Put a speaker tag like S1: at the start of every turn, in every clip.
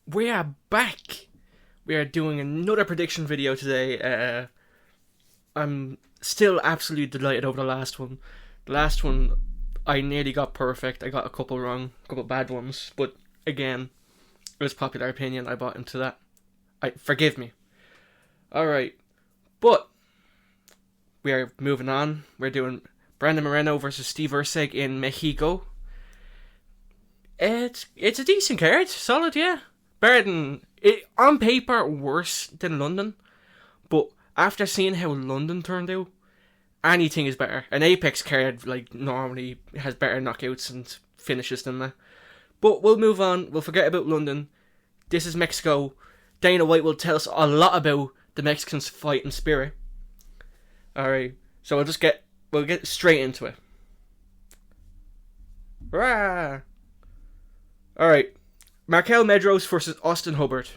S1: We are back. We are doing another prediction video today. I'm still absolutely delighted over the last one. The last one, I nearly got perfect. I got a couple wrong, a couple bad ones. But again, it was popular opinion. I bought into that. Forgive me. Alright. But we are moving on. We're doing Brandon Moreno versus Steve Erceg in Mexico. It's a decent card. Solid, yeah. Better than... on paper, worse than London. But after seeing how London turned out, anything is better. An Apex card, normally has better knockouts and finishes than that. But we'll move on. We'll forget about London. This is Mexico. Dana White will tell us a lot about the Mexicans' fighting spirit. Alright, so we'll get straight into it. Rah! Alright, Markel Medros versus Austin Hubbard.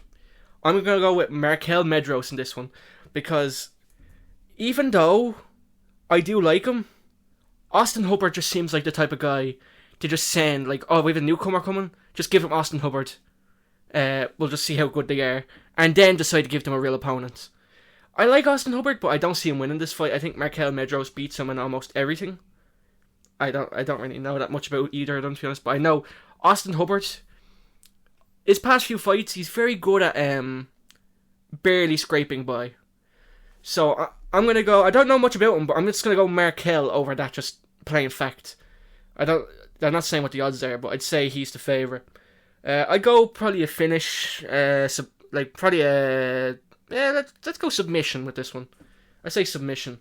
S1: I'm going to go with Markel Medros in this one, because even though I do like him, Austin Hubbard just seems like the type of guy to just send, we have a newcomer coming, just give him Austin Hubbard. We'll just see how good they are, and then decide to give them a real opponent. I like Austin Hubbard, but I don't see him winning this fight. I think Markel Medros beats him in almost everything. I don't really know that much about either of them, to be honest, but I know Austin Hubbard, his past few fights, he's very good at barely scraping by. So I'm going to go, I don't know much about him, but I'm just going to go Markel over that, just plain fact. I'm not saying what the odds are, but I'd say he's the favourite. I'd go probably a finish, let's go submission with this one. I say submission.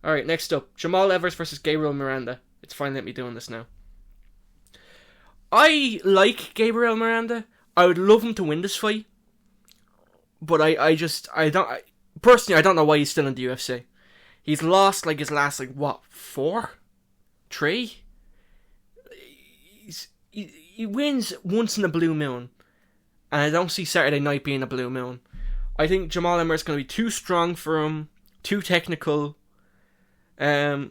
S1: Alright, next up, Jamal Evers versus Gabriel Miranda. It's fine let me doing this now. I like Gabriel Miranda. I would love him to win this fight. But personally, I don't know why he's still in the UFC. He's lost his last 4? 3? He wins once in a blue moon. And I don't see Saturday night being a blue moon. I think Jamal Emmer is going to be too strong for him, too technical. That's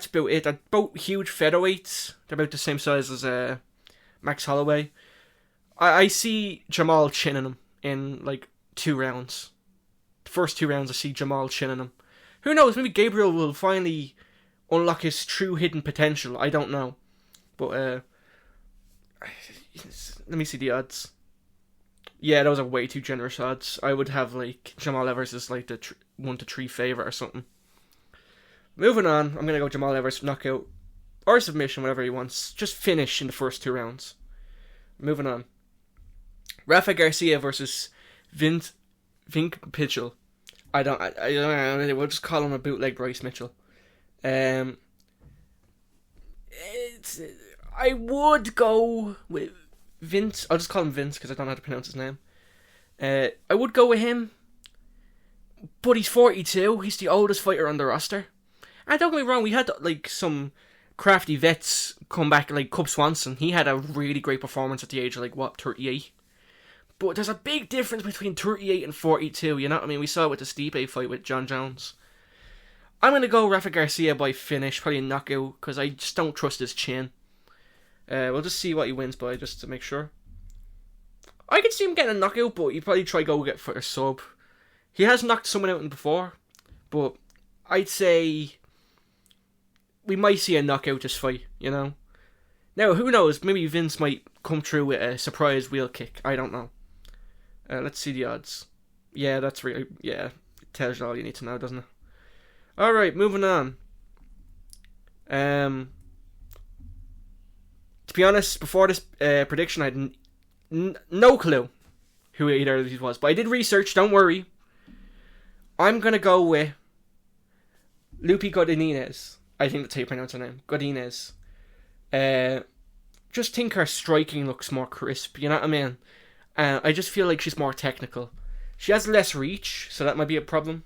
S1: about it. They're both huge featherweights. They're about the same size as Max Holloway. I see Jamal chinning him in 2 rounds. The first 2 rounds I see Jamal chinning him. Who knows, maybe Gabriel will finally unlock his true hidden potential. I don't know. But let me see the odds. Yeah, those are way too generous odds. I would have Jamal Evers as the 1-3 favourite or something. Moving on, I'm going to go Jamal Evers knockout or submission, whatever he wants. Just finish in the first 2 rounds. Moving on. Rafa Garcia versus Vink Mitchell. I don't know, we'll just call him a bootleg Bryce Mitchell. I would go with Vince. I'll just call him Vince because I don't know how to pronounce his name. I would go with him, but he's 42. He's the oldest fighter on the roster. And don't get me wrong, we had some crafty vets come back, like Cub Swanson. He had a really great performance at the age of 38. But there's a big difference between 38 and 42. You know what I mean? We saw it with the Stipe fight with John Jones. I'm gonna go Rafa Garcia by finish, probably a knockout, because I just don't trust his chin. We'll just see what he wins by, just to make sure. I could see him getting a knockout, but he'd probably try go get for a sub. He has knocked someone out before, but I'd say we might see a knockout this fight, you know? Now, who knows? Maybe Vince might come through with a surprise wheel kick. I don't know. Let's see the odds. Yeah, that's really... Yeah, it tells you all you need to know, doesn't it? Alright, moving on. To be honest, before this prediction, I had no clue who either of these was. But I did research, don't worry. I'm going to go with Lupi Godinez. I think that's how you pronounce her name. Godinez. Just think her striking looks more crisp, you know what I mean? I just feel like she's more technical. She has less reach, so that might be a problem.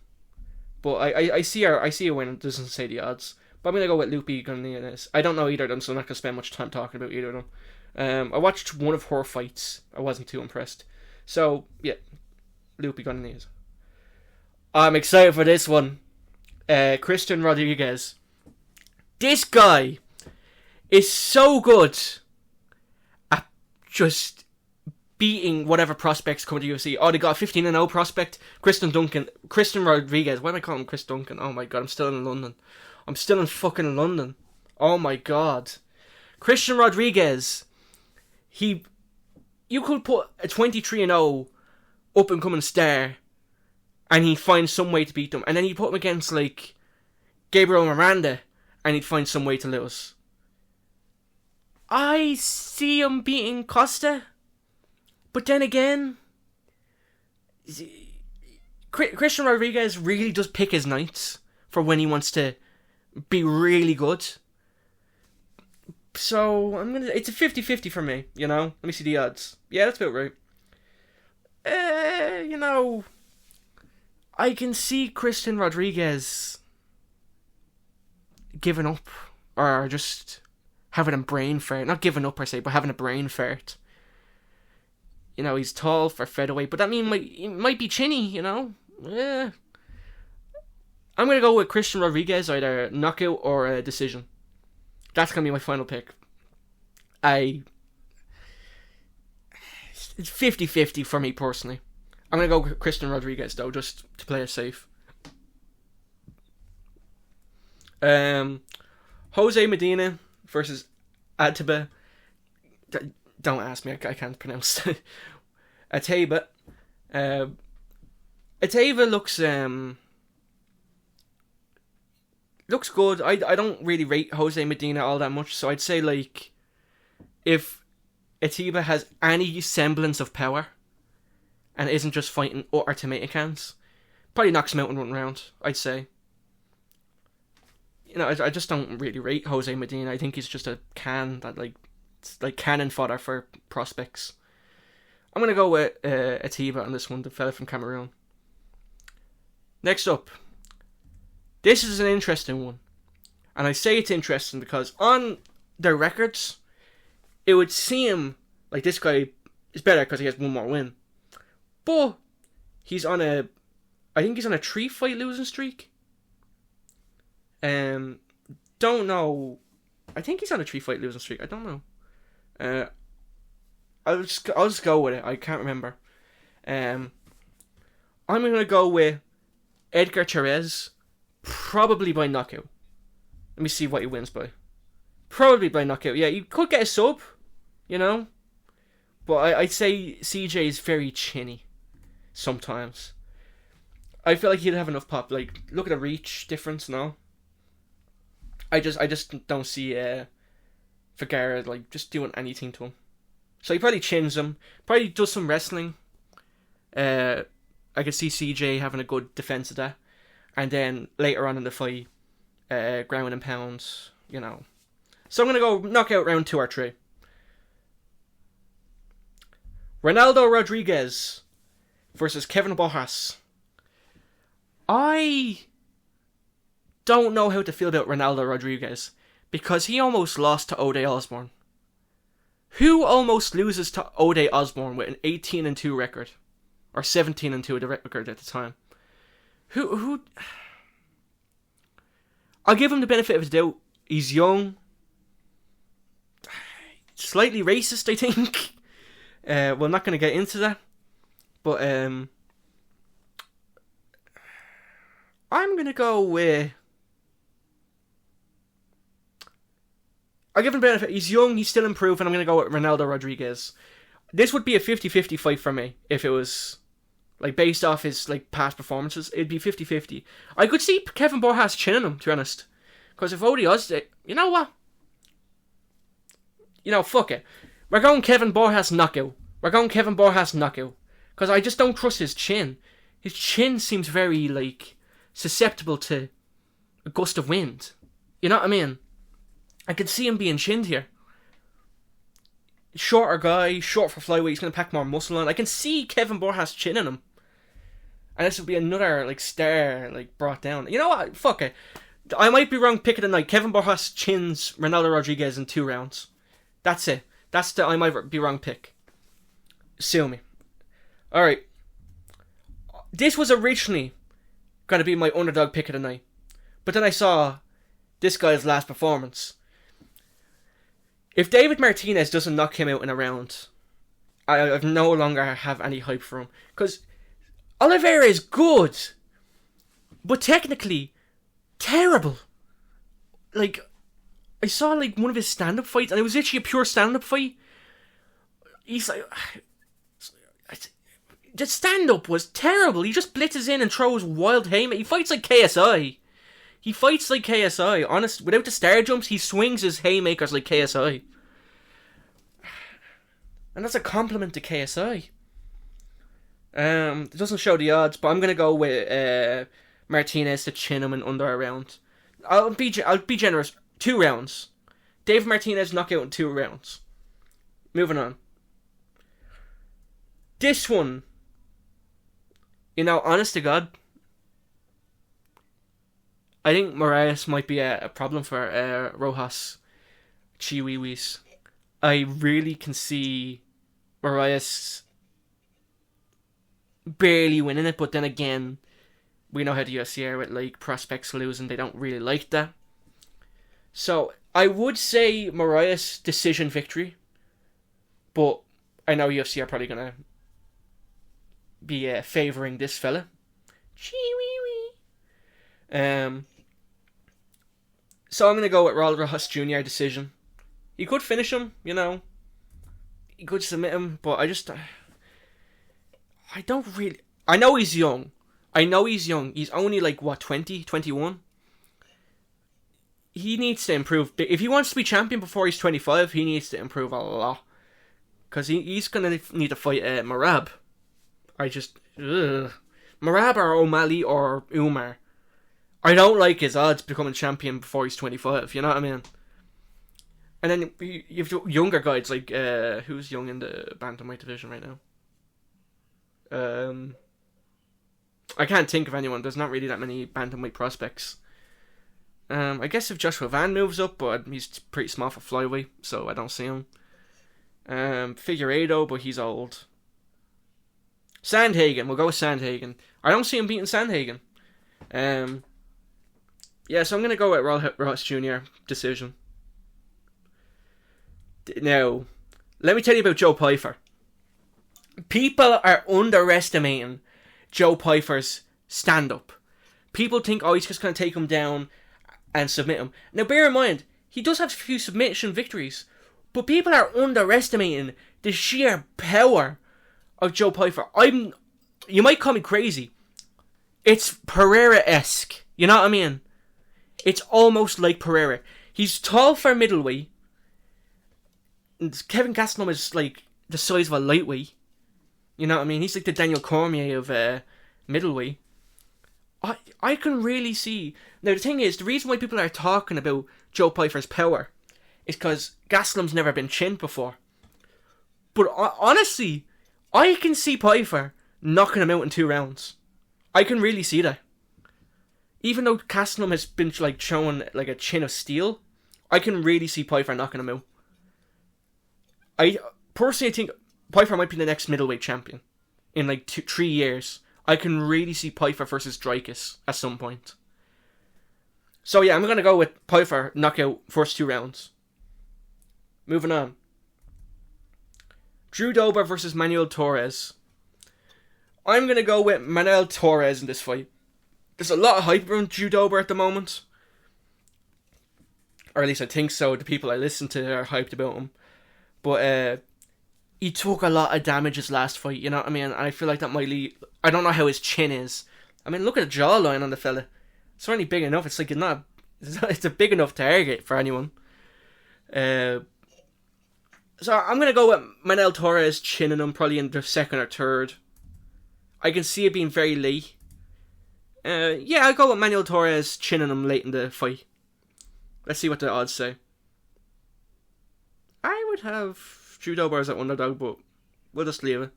S1: But I see her win. It doesn't say the odds. But I'm going to go with Lupi Godinez. I don't know either of them, so I'm not going to spend much time talking about either of them. I watched one of her fights. I wasn't too impressed. So, yeah. Lupi Godinez. I'm excited for this one. Christian Rodriguez. This guy is so good at just beating whatever prospects come to UFC. Oh, they got a 15-0 prospect, Christian Rodriguez. Why am I calling him Chris Duncan? Oh my god, I'm still in London. I'm still in fucking London. Oh my god. Christian Rodriguez. You could put a 23-0 up and coming star, and he'd find some way to beat them. And then you put him against like Gabriel Miranda, and he'd find some way to lose. I see him beating Costa, but then again, Christian Rodriguez really does pick his nights for when he wants to be really good. So it's a 50-50 for me, you know? Let me see the odds. Yeah, that's about right. You know, I can see Christian Rodriguez giving up, or just having a brain fart. Not giving up per se, but having a brain fart. You know, he's tall for featherweight, but that might be chinny, you know? Yeah. I'm going to go with Christian Rodriguez, either knockout or a decision. That's going to be my final pick. It's 50-50 for me personally. I'm going to go with Christian Rodriguez though, just to play it safe. Jose Medina versus Atiba. Don't ask me, I can't pronounce Atiba. Atiba looks good. I don't really rate Jose Medina all that much, so I'd say like if Atiba has any semblance of power and isn't just fighting utter tomato cans, probably knocks him out in one round, I'd say. You know, I just don't really rate Jose Medina. I think he's just a can that it's like cannon fodder for prospects. I'm gonna go with Atiba on this one, the fella from Cameroon. Next up, this is an interesting one, and I say it's interesting because on their records, it would seem like this guy is better because he has one more win, but he's on a 3-fight losing streak. Don't know. I think he's on a 3-fight losing streak. I don't know. I'll just go with it. I can't remember. I'm gonna go with Edgar Therese, probably by knockout. Let me see what he wins by. Probably by knockout. Yeah, you could get a sub, you know, but I'd say CJ is very chinny sometimes. I feel like he'd have enough pop. Like, look at the reach difference now. I just don't see Vergara like just doing anything to him. So he probably chins him. Probably does some wrestling. I could see CJ having a good defense of that, and then later on in the fight, ground and pounds. You know. So I'm gonna go knockout round 2 or 3. Ronaldo Rodriguez versus Kevin Bojas. I don't know how to feel about Ronaldo Rodriguez because he almost lost to Ode Osborne. Who almost loses to Ode Osborne with an 18-2 record? Or 17-2 the record at the time. Who? I'll give him the benefit of the doubt. He's young. Slightly racist, I think. Well, I'm not going to get into that. But, I'm going to go with... I'll give him the benefit. He's young, he's still improving. I'm going to go with Ronaldo Rodriguez. This would be a 50-50 fight for me if it was like based off his like past performances. It'd be 50-50. I could see Kevin Borjas chinning him, to be honest. Because if Odi Oz, you know what? You know, fuck it. We're going Kevin Borjas knockout. Because I just don't trust his chin. His chin seems very like susceptible to a gust of wind. You know what I mean? I could see him being chinned here. Shorter guy, short for flyweight, he's going to pack more muscle on. I can see Kevin Borjas chinning him. And this would be another, like, star, like, brought down. You know what? Fuck it. I might be wrong pick of the night. Kevin Borjas chins Ronaldo Rodriguez in 2 rounds. That's it. That's the I might be wrong pick. Sue me. Alright. This was originally going to be my underdog pick of the night. But then I saw this guy's last performance. If David Martinez doesn't knock him out in a round, I've no longer have any hype for him. Because Oliveira is good, but technically terrible. Like, I saw like one of his stand-up fights, and it was literally a pure stand-up fight. He's like, the stand-up was terrible. He just blitzes in and throws wild haymakers. He fights like KSI. Honest, without the star jumps, he swings his haymakers like KSI. And that's a compliment to KSI. It doesn't show the odds, but I'm gonna go with Martinez to chin him in under a round. I'll be generous. 2 rounds. Dave Martinez knockout in 2 rounds. Moving on. This one, honest to God, I think Moraes might be a problem for Rojas Chihuihuis. I really can see Moraes barely winning it, but then again, we know how the UFC are with like prospects losing. They don't really like that. So I would say Moraes decision victory, but I know UFC are probably gonna be favouring this fella. So I'm gonna go with Raul Rojas Jr. decision. He could finish him, He could submit him, but I don't really. I know he's young. He's only like 20, 21. He needs to improve. If he wants to be champion before he's 25, he needs to improve a lot. Because he's going to need to fight Merab. Merab or O'Malley or Umar. I don't like his odds becoming champion before he's 25, you know what I mean? And then you have younger guys like, who's young in the bantamweight division right now? I can't think of anyone. There's not really that many bantamweight prospects. I guess if Joshua Van moves up, but he's pretty small for flyweight, so I don't see him. Figueiredo, but he's old. Sandhagen, we'll go with Sandhagen. I don't see him beating Sandhagen. Yeah, so I'm going to go with Ross Jr. decision. Now, let me tell you about Joe Pyfer. People are underestimating Joe Pyfer's stand-up. People think, he's just going to take him down and submit him. Now, bear in mind, he does have a few submission victories, but people are underestimating the sheer power of Joe Pyfer. You might call me crazy. It's Pereira-esque. You know what I mean? It's almost like Pereira. He's tall for middleweight. Kevin Gastelum is like the size of a lightweight. You know what I mean? He's like the Daniel Cormier of middleweight. I can really see. Now the thing is, the reason why people are talking about Joe Pyfer's power is because Gastelum's never been chinned before. But honestly, I can see Pyfer knocking him out in 2 rounds. I can really see that. Even though Gastelum has been like showing like a chin of steel, I can really see Pyfer knocking him out. I personally think Pyfer might be the next middleweight champion in like 3 years. I can really see Pyfer versus Dreykus at some point. So yeah, I'm going to go with Pyfer knockout first 2 rounds. Moving on. Drew Dober versus Manuel Torres. I'm going to go with Manuel Torres in this fight. There's a lot of hype around Drew Dober at the moment. Or at least I think so. The people I listen to are hyped about him. But he took a lot of damage his last fight, you know what I mean? And I feel like that might lead... I don't know how his chin is. I mean, look at the jawline on the fella. It's only big enough. It's like it's a big enough target for anyone. So I'm going to go with Manuel Torres chinning him probably in the 2nd or 3rd. I can see it being very late. Yeah, I'll go with Manuel Torres chinning him late in the fight. Let's see what the odds say. I would have Drew Dober as an underdog, but we'll just leave it.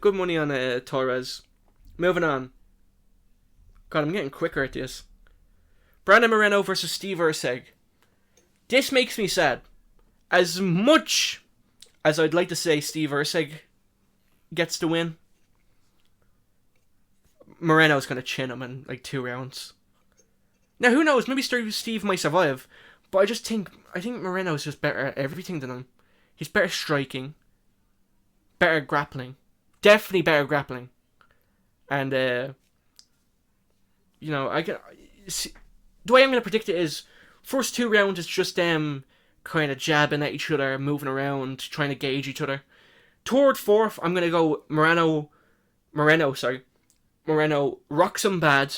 S1: Good money on Torres. Moving on. God, I'm getting quicker at this. Brandon Moreno versus Steve Erceg. This makes me sad. As much as I'd like to say Steve Erceg gets the win, Moreno's going to chin him in like 2 rounds. Now, who knows? Maybe Steve might survive. But I think Moreno's just better at everything than him. He's better striking. better grappling. Definitely better grappling. And, you know, I can... See, the way I'm going to predict it is, first 2 rounds is just them kind of jabbing at each other, moving around, trying to gauge each other. Third, fourth, I'm going to go Moreno rocks him bad,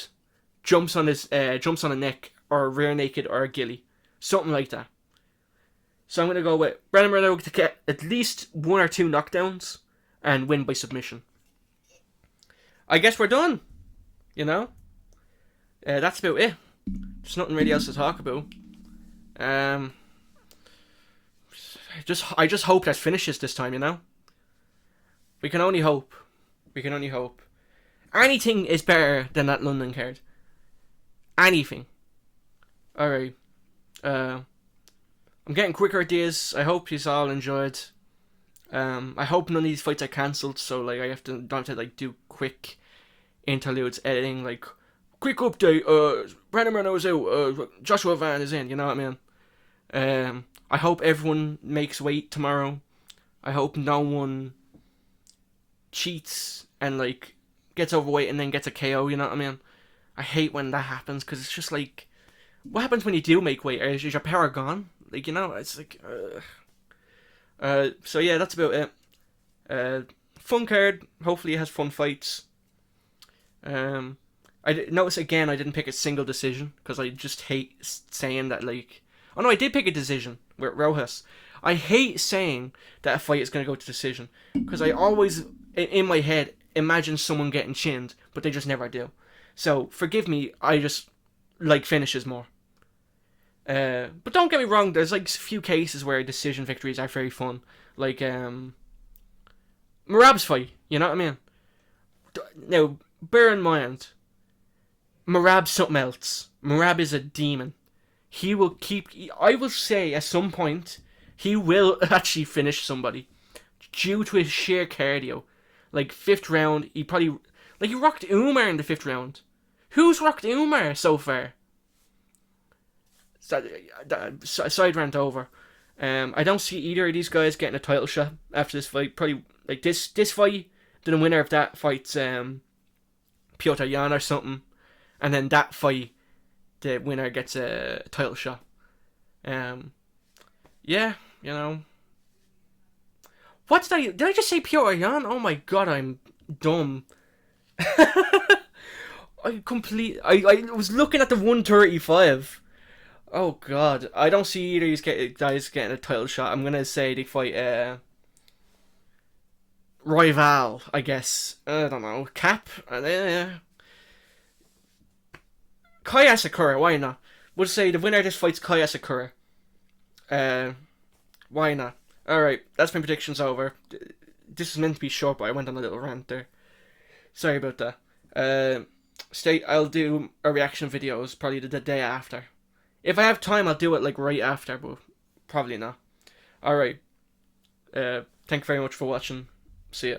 S1: jumps on a neck, or a rear naked, or a gilly. Something like that. So I'm going to go with Brandon Moreno to get at least 1 or 2 knockdowns and win by submission. I guess we're done. You know? That's about it. There's nothing really else to talk about. I just hope that finishes this time, you know? We can only hope. Anything is better than that London card. Anything. Alright. I'm getting quicker ideas. I hope you all enjoyed. I hope none of these fights are cancelled, so like I don't have to like do quick interludes editing, like quick update, Brandon Moreno is out, Joshua Van is in, you know what I mean? I hope everyone makes weight tomorrow. I hope no one cheats and like gets overweight and then gets a KO, you know what I mean? I hate when that happens, because it's just like, what happens when you do make weight? Is your power gone? Like, you know, it's like, so yeah, that's about it. Fun card. Hopefully it has fun fights. I notice again I didn't pick a single decision, because I just hate saying that, like... Oh no, I did pick a decision with Rojas. I hate saying that a fight is going to go to decision, because I always, in my head, imagine someone getting chinned, but they just never do. So, forgive me, I just like finishes more. But don't get me wrong, there's like a few cases where decision victories are very fun. Like, Merab's fight, you know what I mean? Now, bear in mind, Merab's something else. Merab is a demon. He will I will say at some point, he will actually finish somebody. Due to his sheer cardio. Like, 5th round, he probably... Like, he rocked Umar in the 5th round. Who's rocked Umar so far? Side rant over. I don't see either of these guys getting a title shot after this fight. Probably, like, this fight, the winner of that fight's Piotr Jan or something. And then that fight, the winner gets a title shot. Yeah, you know. What did I just say Piotr Jan? Oh my god, I'm dumb. I was looking at the 135. Oh god, I don't see either of these guys getting a title shot. I'm gonna say they fight Rival, I guess. I don't know. Cap? Kaya Sakura, why not? We'll say the winner of this fight's Kaya Sakura. Why not? Alright, that's my predictions over. This is meant to be short, but I went on a little rant there. Sorry about that. I'll do a reaction videos probably the day after. If I have time, I'll do it like right after, but probably not. Alright. Thank you very much for watching. See ya.